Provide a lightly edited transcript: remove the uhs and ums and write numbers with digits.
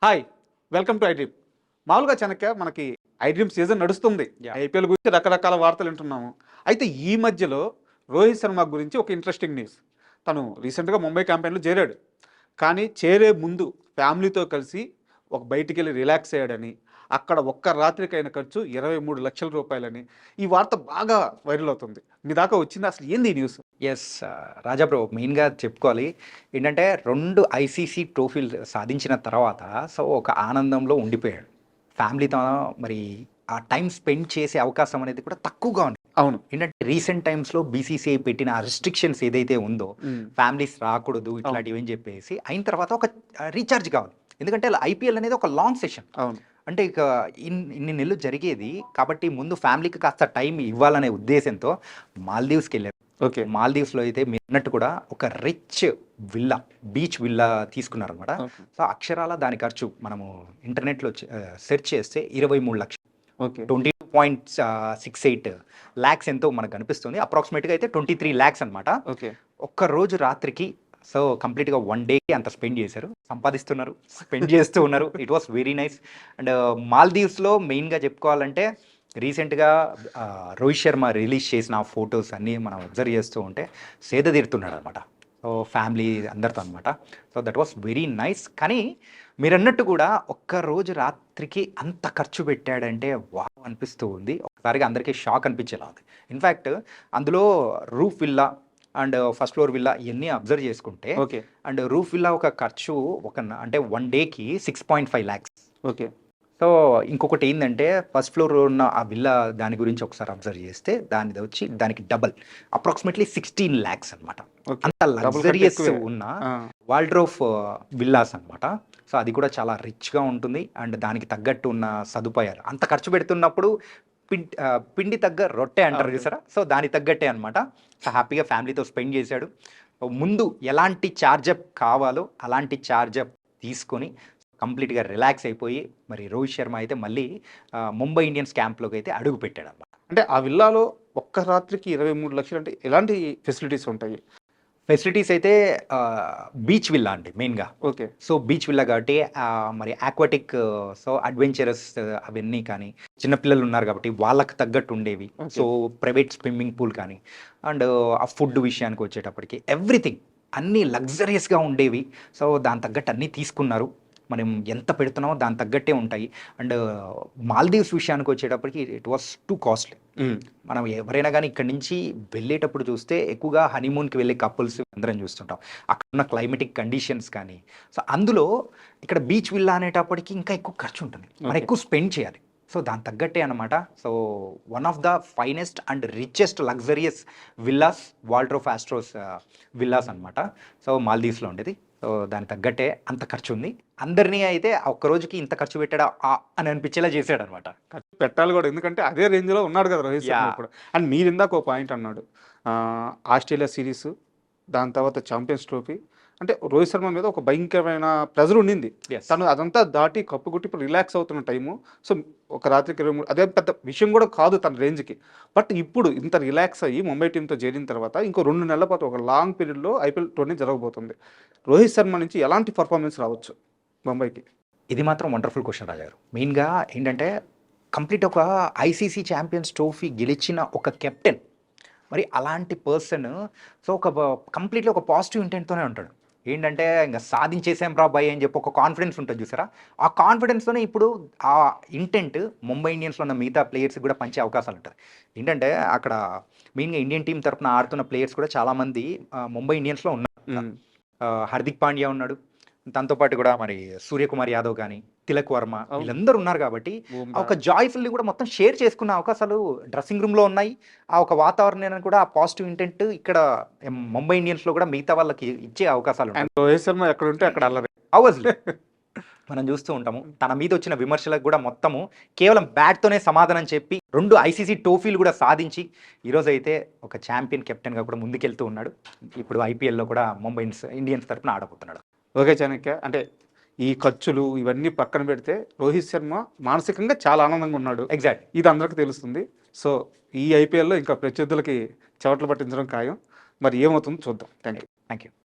Hi welcome to iDream. మామూలుగా చాణక్య మనకి iDream season నడుస్తుంది. ఐపీఎల్ గురించి రకరకాల వార్తలు వింటున్నాము. అయితే ఈ మధ్యలో రోహిత్ శర్మ గురించి ఒక ఇంట్రెస్టింగ్ న్యూస్. తను రీసెంట్గా ముంబై క్యాంపెయిన్లో చేరాడు. కానీ చేరే ముందు ఫ్యామిలీతో కలిసి ఒక బయటికి వెళ్ళి రిలాక్స్ అయ్యాడని, అక్కడ ఒక్క రాత్రికైన ఖర్చు 23 లక్షల రూపాయలని ఈ వార్త బాగా వైరల్ అవుతుంది. మీ దాకా వచ్చింది, అసలు ఏంది ఈ న్యూస్? ఎస్. రాజా బ్రో, మెయిన్‌గా చెప్పుకోవాలి. ఏంటంటే 2 ఐసీసీ ట్రోఫీలు సాధించిన తర్వాత ఒక ఆనందంలో ఉండిపోయాడు. ఫ్యామిలీతో మరి ఆ టైమ్ స్పెండ్ చేసే అవకాశం అనేది కూడా తక్కువగా ఉంది. అవును. ఏంటంటే రీసెంట్ టైమ్స్‌లో బీసీసీఐ పెట్టిన ఆ రిస్ట్రిక్షన్స్ ఏదైతే ఉందో, ఫ్యామిలీస్ రాకూడదు ఇట్లాంటివి అని చెప్పేసి, అయిన తర్వాత ఒక రీచార్జ్ కావాలి. ఎందుకంటే ఐపీఎల్ అనేది ఒక లాంగ్ సెషన్. అవును. అంటే ఇక ఇన్ని నెలలు జరిగేది కాబట్టి ముందు ఫ్యామిలీకి కాస్త టైం ఇవ్వాలనే ఉద్దేశంతో మాల్దీవ్స్కి వెళ్ళారు. ఓకే. మాల్దీవ్స్లో అయితే మీరు అన్నట్టు కూడా ఒక రిచ్ విల్లా, బీచ్ విల్లా తీసుకున్నారనమాట. సో అక్షరాల దాని ఖర్చు మనము ఇంటర్నెట్లో సెర్చ్ చేస్తే 23 లక్షలు, ఓకే, 22.68 ల్యాక్స్ ఎంతో మనకు కనిపిస్తుంది. అప్రాక్సిమేట్గా అయితే 23 ల్యాక్స్ అనమాట. ఓకే. ఒక్క రోజు రాత్రికి కంప్లీట్గా 1 డేకి అంత స్పెండ్ చేశారు, సంపాదిస్తున్నారు, స్పెండ్ చేస్తూ ఉన్నారు. It was very nice. And మాల్దీవ్స్లో మెయిన్గా చెప్పుకోవాలంటే రీసెంట్గా రోహిత్ శర్మ రిలీజ్ చేసిన ఫొటోస్ అన్నీ మనం అబ్జర్వ్ చేస్తూ ఉంటే సేద తీరుతున్నాడు అనమాట. సో ఫ్యామిలీ అందరితో అనమాట. So that was very nice. కానీ మీరు అన్నట్టు కూడా ఒక్క రోజు రాత్రికి అంత ఖర్చు పెట్టాడంటే వావ్ అనిపిస్తూ ఉంది. ఒకసారిగా అందరికీ షాక్ అనిపించేలా ఉంది. ఇన్ఫ్యాక్ట్ అందులో roof villa and first floor villa ఇవన్నీ అబ్జర్వ్ చేసుకుంటే, ఓకే, అండ్ రూఫ్ విల్లా ఒక ఖర్చు అంటే 1 డేకి 6.5 ల్యాక్స్. ఓకే. సో ఇంకొకటి ఏంటంటే ఫస్ట్ ఫ్లోర్ ఉన్న ఆ విల్లా దాని గురించి ఒకసారి అబ్జర్వ్ చేస్తే దానికి డబల్, అప్రాక్సిమేట్లీ 16 ల్యాక్స్ అనమాట. అంత లగ్జరియస్ ఉన్న వాల్డ్రోఫ్ విల్లాస్ అనమాట. సో అది కూడా చాలా రిచ్గా ఉంటుంది. అండ్ దానికి తగ్గట్టు ఉన్న సదుపాయాలు, అంత ఖర్చు పెడుతున్నప్పుడు పిండి తగ్గ రొట్టె అంటారు చూసారా, సో దానికి తగ్గట్టే అనమాట. సో హ్యాపీగా ఫ్యామిలీతో స్పెండ్ చేశాడు. ముందు ఎలాంటి ఛార్జప్ కావాలో అలాంటి ఛార్జప్ తీసుకొని కంప్లీట్గా రిలాక్స్ అయిపోయి మరి రోహిత్ శర్మ అయితే మళ్ళీ ముంబై ఇండియన్స్ క్యాంప్లోకి అయితే అడుగు పెట్టాడు అనమాట. అంటే ఆ విల్లాలో ఒక్క రాత్రికి 23 లక్షలు అంటే ఎలాంటి ఫెసిలిటీస్ ఉంటాయి? ఫెసిలిటీస్ అయితే బీచ్ విల్లా అండి మెయిన్గా. ఓకే. సో బీచ్ విల్లా కాబట్టి మరి ఆక్వాటిక్, సో అడ్వెంచరస్ అవన్నీ కానీ, చిన్నపిల్లలు ఉన్నారు కాబట్టి వాళ్ళకి తగ్గట్టు ఉండేవి. సో ప్రైవేట్ స్విమ్మింగ్ పూల్ కానీ, అండ్ ఆ ఫుడ్ విషయానికి వచ్చేటప్పటికి ఎవ్రీథింగ్ అన్నీ లగ్జరియస్గా ఉండేవి. సో దాని తగ్గట్టు అన్నీ తీసుకున్నారు. మనం ఎంత పెడుతున్నామో దాని తగ్గట్టే ఉంటాయి. అండ్ మాల్దీవ్స్ విషయానికి వచ్చేటప్పటికి ఇట్ వాస్ టూ కాస్ట్లీ. మనం ఎవరైనా కానీ ఇక్కడి నుంచి వెళ్ళేటప్పుడు చూస్తే ఎక్కువగా హనీమూన్కి వెళ్ళే కపుల్స్ అందరం చూస్తుంటాం. అక్కడ ఉన్న క్లైమేటిక్ కండిషన్స్ కానీ, సో అందులో ఇక్కడ బీచ్ విల్లా అనేటప్పటికి ఇంకా ఎక్కువ ఖర్చు ఉంటుంది, మనం ఎక్కువ స్పెండ్ చేయాలి. సో దాని తగ్గట్టే అనమాట. So one of the finest and richest luxurious villas Waldorf Astoria villas అనమాట. సో మాల్దీవ్స్లో ఉండేది. సో దానికి తగ్గట్టే అంత ఖర్చు ఉంది. అందరినీ అయితే ఒక్క రోజుకి ఇంత ఖర్చు పెట్టాడా అని అనిపించేలా చేశాడు అనమాట. ఖర్చు పెట్టాలి కూడా, ఎందుకంటే అదే రేంజ్లో ఉన్నాడు కదా రోహిత్ శర్మ కూడా. అండ్ మీరు ఇందాక ఒక పాయింట్ అన్నాడు, ఆస్ట్రేలియా సిరీస్, దాని తర్వాత ఛాంపియన్స్ ట్రోఫీ. అంటే రోహిత్ శర్మ మీద ఒక భయంకరమైన ప్రెజర్ ఉండింది. తను అదంతా దాటి కప్పుగుట్టి ఇప్పుడు రిలాక్స్ అవుతున్న టైము. సో ఒక రాత్రికి 23 అదే పెద్ద విషయం కూడా కాదు తన రేంజ్కి. బట్ ఇప్పుడు ఇంత రిలాక్స్ అయ్యి ముంబై టీంతో చేరిన తర్వాత ఇంకో 2 నెలల పాటు ఒక లాంగ్ పీరియడ్లో ఐపీఎల్ టోర్నీ జరగబోతుంది. రోహిత్ శర్మ నుంచి ఎలాంటి పర్ఫార్మెన్స్ రావచ్చు ముంబైకి? ఇది మాత్రం వండర్ఫుల్ క్వశ్చన్ రాజారు. మెయిన్గా ఏంటంటే కంప్లీట్ ఒక ఐసీసీ ఛాంపియన్స్ ట్రోఫీ గెలిచిన ఒక కెప్టెన్, మరి అలాంటి పర్సన్ సో కంప్లీట్లీ ఒక పాజిటివ్ ఇంటెంట్తోనే ఉంటాడు. ఏంటంటే ఇంకా సాధించేసాం రా బాయ్ అని చెప్పి ఒక కాన్ఫిడెన్స్ ఉంటుంది చూసారా, ఆ కాన్ఫిడెన్స్తోనే ఇప్పుడు ఆ ఇంటెంట్ ముంబై ఇండియన్స్లో ఉన్న మిగతా ప్లేయర్స్కి కూడా పంచే అవకాశాలు ఉంటుంది. ఏంటంటే అక్కడ మెయిన్గా ఇండియన్ టీం తరఫున ఆడుతున్న ప్లేయర్స్ కూడా చాలామంది ముంబై ఇండియన్స్లో ఉన్నారు. హార్దిక్ పాండ్యా ఉన్నాడు, దాంతోపాటు కూడా మరి సూర్యకుమార్ యాదవ్ కానీ, తిలక్ వర్మ, వీళ్ళందరూ ఉన్నారు కాబట్టి ఒక జాయ్ఫుల్లీ కూడా మొత్తం షేర్ చేసుకున్న అవకాశాలు డ్రెస్సింగ్ రూమ్లో ఉన్నాయి. ఆ ఒక వాతావరణాన్ని కూడా ఆ పాజిటివ్ ఇంటెంట్ ఇక్కడ ముంబై ఇండియన్స్లో కూడా మిగతా వాళ్ళకి ఇచ్చే అవకాశాలు ఉన్నాయి. రోహిత్ శర్మ ఎక్కడ ఉంటే అక్కడ అల్లరి అవసరం మనం చూస్తూ ఉంటాము. తన మీద వచ్చిన విమర్శలకు కూడా మొత్తము కేవలం బ్యాట్తోనే సమాధానం చెప్పి 2 ఐసీసీ ట్రోఫీలు కూడా సాధించి ఈరోజు అయితే ఒక ఛాంపియన్ కెప్టెన్గా కూడా ముందుకెళ్తూ ఉన్నాడు. ఇప్పుడు ఐపీఎల్లో కూడా ముంబై ఇండియన్స్ తరఫున ఆడబోతున్నాడు. ఓకే చాణక్య, అంటే ఈ ఖర్చులు ఇవన్నీ పక్కన పెడితే రోహిత్ శర్మ మానసికంగా చాలా ఆనందంగా ఉన్నాడు. ఎగ్జాక్ట్, ఇది అందరికీ తెలుస్తుంది. సో ఈ ఐపీఎల్లో ఇంకా ప్రత్యర్థులకి చెవట్లు పట్టించడం ఖాయం. మరి ఏమవుతుందో చూద్దాం. Thank you.